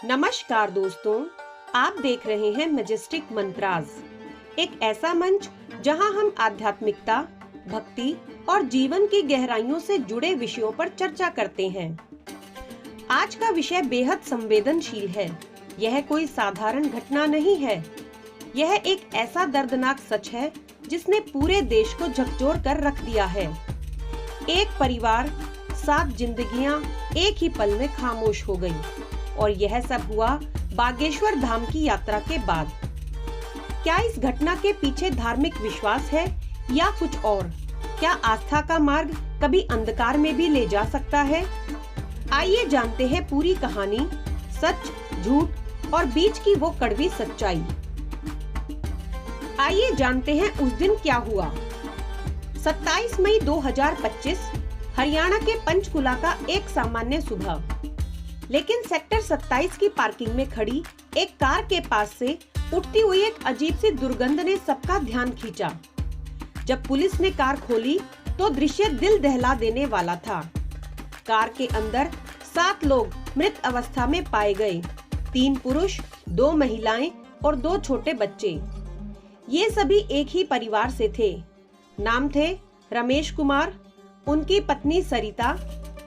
नमस्कार दोस्तों, आप देख रहे हैं मैजेस्टिक मंत्राज, एक ऐसा मंच जहां हम आध्यात्मिकता, भक्ति और जीवन की गहराइयों से जुड़े विषयों पर चर्चा करते हैं। आज का विषय बेहद संवेदनशील है। यह कोई साधारण घटना नहीं है। यह एक ऐसा दर्दनाक सच है जिसने पूरे देश को झकझोर कर रख दिया है। एक परिवार, 7 जिंदगियां एक ही पल में खामोश हो गई और यह सब हुआ बागेश्वर धाम की यात्रा के बाद। क्या इस घटना के पीछे धार्मिक विश्वास है या कुछ और? क्या आस्था का मार्ग कभी अंधकार में भी ले जा सकता है? आइए जानते हैं पूरी कहानी, सच, झूठ और बीच की वो कड़वी सच्चाई। आइए जानते हैं उस दिन क्या हुआ। 27 मई 2025 हरियाणा के पंचकुला का एक सामान्य सुबह, लेकिन सेक्टर 27 की पार्किंग में खड़ी एक कार के पास से उठती हुई एक अजीब सी दुर्गंध ने सबका ध्यान खींचा। जब पुलिस ने कार खोली तो दृश्य दिल दहला देने वाला था। कार के अंदर 7 लोग मृत अवस्था में पाए गए, 3 पुरुष, 2 महिलाएं और 2 छोटे बच्चे। ये सभी एक ही परिवार से थे। नाम थे रमेश कुमार, उनकी पत्नी सरिता,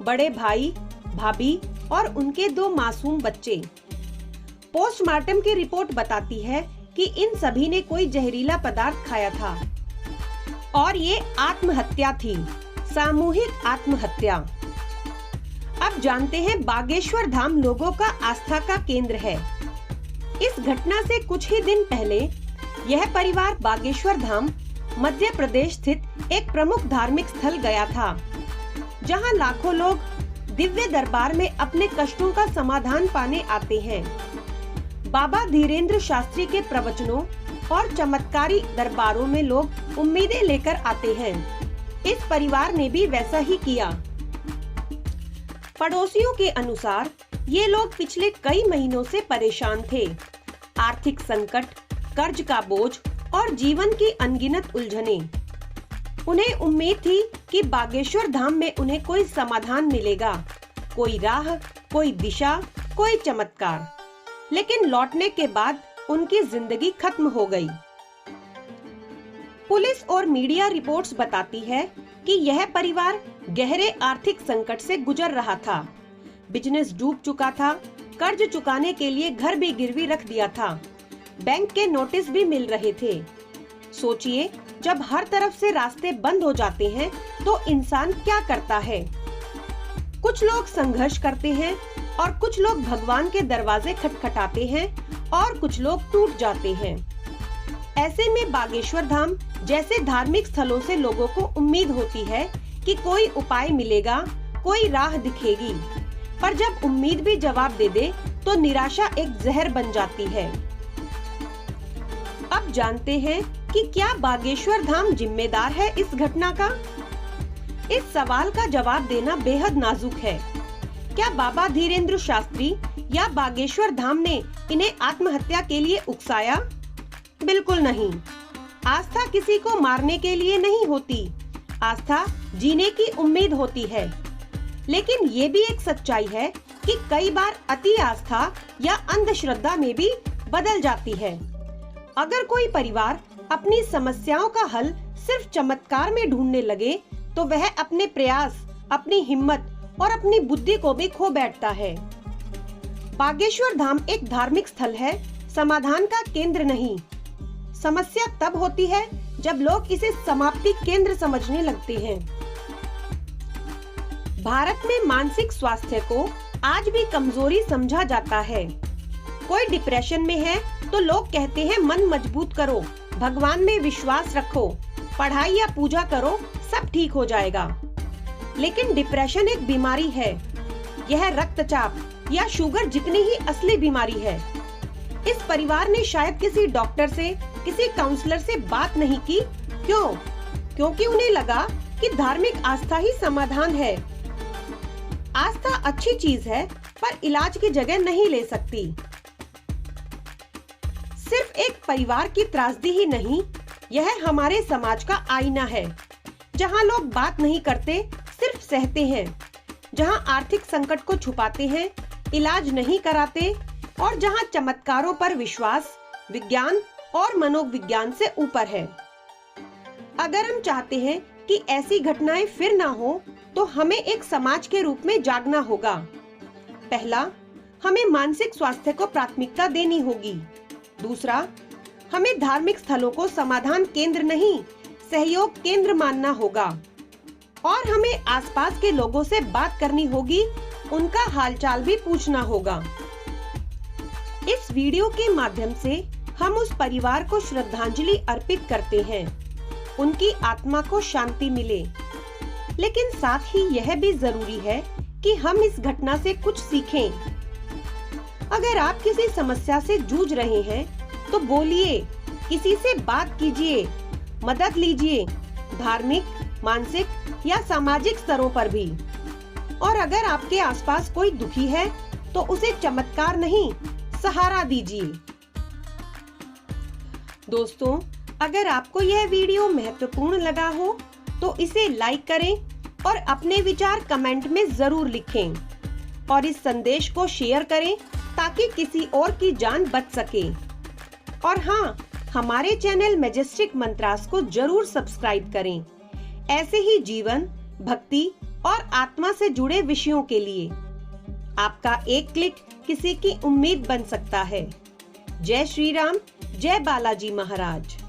बड़े भाई, भाभी और उनके 2 मासूम बच्चे। पोस्टमार्टम की रिपोर्ट बताती है कि इन सभी ने कोई जहरीला पदार्थ खाया था और ये आत्महत्या थी, सामूहिक आत्महत्या। अब जानते हैं बागेश्वर धाम लोगों का आस्था का केंद्र है। इस घटना से कुछ ही दिन पहले यह परिवार बागेश्वर धाम मध्य प्रदेश स्थित एक प्रमुख धार्मिक स्थल गया था, जहां लाखों लोग दिव्य दरबार में अपने कष्टों का समाधान पाने आते हैं। बाबा धीरेन्द्र शास्त्री के प्रवचनों और चमत्कारी दरबारों में लोग उम्मीदें लेकर आते हैं। इस परिवार ने भी वैसा ही किया। पड़ोसियों के अनुसार ये लोग पिछले कई महीनों से परेशान थे। आर्थिक संकट, कर्ज का बोझ और जीवन की अनगिनत उलझने। उन्हें उम्मीद थी कि बागेश्वर धाम में उन्हें कोई समाधान मिलेगा, कोई राह, कोई दिशा, कोई चमत्कार। लेकिन लौटने के बाद उनकी जिंदगी खत्म हो गई। पुलिस और मीडिया रिपोर्ट्स बताती है कि यह परिवार गहरे आर्थिक संकट से गुजर रहा था। बिजनेस डूब चुका था, कर्ज चुकाने के लिए घर भी गिरवी रख दिया था, बैंक के नोटिस भी मिल रहे थे। सोचिए, जब हर तरफ से रास्ते बंद हो जाते हैं तो इंसान क्या करता है? कुछ लोग संघर्ष करते हैं और कुछ लोग भगवान के दरवाजे खटखटाते हैं और कुछ लोग टूट जाते हैं। ऐसे में बागेश्वर धाम जैसे धार्मिक स्थलों से लोगों को उम्मीद होती है कि कोई उपाय मिलेगा, कोई राह दिखेगी। पर जब उम्मीद भी जवाब दे दे तो निराशा एक जहर बन जाती है। अब जानते हैं कि क्या बागेश्वर धाम जिम्मेदार है इस घटना का? इस सवाल का जवाब देना बेहद नाजुक है। क्या बाबा धीरेन्द्र शास्त्री या बागेश्वर धाम ने इन्हें आत्महत्या के लिए उकसाया? बिल्कुल नहीं। आस्था किसी को मारने के लिए नहीं होती, आस्था जीने की उम्मीद होती है। लेकिन ये भी एक सच्चाई है कि कई बार अति आस्था या अंधश्रद्धा में भी बदल जाती है। अगर कोई परिवार अपनी समस्याओं का हल सिर्फ चमत्कार में ढूंढने लगे तो वह अपने प्रयास, अपनी हिम्मत और अपनी बुद्धि को भी खो बैठता है। बागेश्वर धाम एक धार्मिक स्थल है, समाधान का केंद्र नहीं। समस्या तब होती है जब लोग इसे समाप्ति केंद्र समझने लगते हैं। भारत में मानसिक स्वास्थ्य को आज भी कमजोरी समझा जाता है। कोई डिप्रेशन में है तो लोग कहते हैं मन मजबूत करो, भगवान में विश्वास रखो, पढ़ाई या पूजा करो, सब ठीक हो जाएगा। लेकिन डिप्रेशन एक बीमारी है। यह रक्तचाप या शुगर जितनी ही असली बीमारी है। इस परिवार ने शायद किसी डॉक्टर से, किसी काउंसलर से बात नहीं की। क्यों? क्योंकि उन्हें लगा कि धार्मिक आस्था ही समाधान है। आस्था अच्छी चीज है, पर इलाज की जगह नहीं ले सकती। सिर्फ एक परिवार की त्रासदी ही नहीं, यह हमारे समाज का आईना है, जहां लोग बात नहीं करते, सिर्फ सहते हैं, जहां आर्थिक संकट को छुपाते हैं, इलाज नहीं कराते, और जहां चमत्कारों पर विश्वास विज्ञान और मनोविज्ञान से ऊपर है। अगर हम चाहते हैं कि ऐसी घटनाएं फिर ना हो, तो हमें एक समाज के रूप में जागना होगा। पहला, हमें मानसिक स्वास्थ्य को प्राथमिकता देनी होगी। दूसरा, हमें धार्मिक स्थलों को समाधान केंद्र नहीं, सहयोग केंद्र मानना होगा। और हमें आसपास के लोगों से बात करनी होगी, उनका हालचाल भी पूछना होगा। इस वीडियो के माध्यम से हम उस परिवार को श्रद्धांजलि अर्पित करते हैं, उनकी आत्मा को शांति मिले। लेकिन साथ ही यह भी जरूरी है कि हम इस घटना से कुछ सीखें। अगर आप किसी समस्या से जूझ रहे हैं, तो बोलिए, किसी से बात कीजिए, मदद लीजिए, धार्मिक, मानसिक या सामाजिक स्तरों पर भी। और अगर आपके आसपास कोई दुखी है, तो उसे चमत्कार नहीं, सहारा दीजिए। दोस्तों, अगर आपको यह वीडियो महत्वपूर्ण लगा हो, तो इसे लाइक करें और अपने विचार कमेंट में जरूर लिखें और इस संदेश को शेयर करें ताकि किसी और की जान बच सके। और हाँ, हमारे चैनल मैजेस्टिक मंत्रास को जरूर सब्सक्राइब करें, ऐसे ही जीवन, भक्ति और आत्मा से जुड़े विषयों के लिए। आपका एक क्लिक किसी की उम्मीद बन सकता है। जय श्री राम, जय बालाजी महाराज।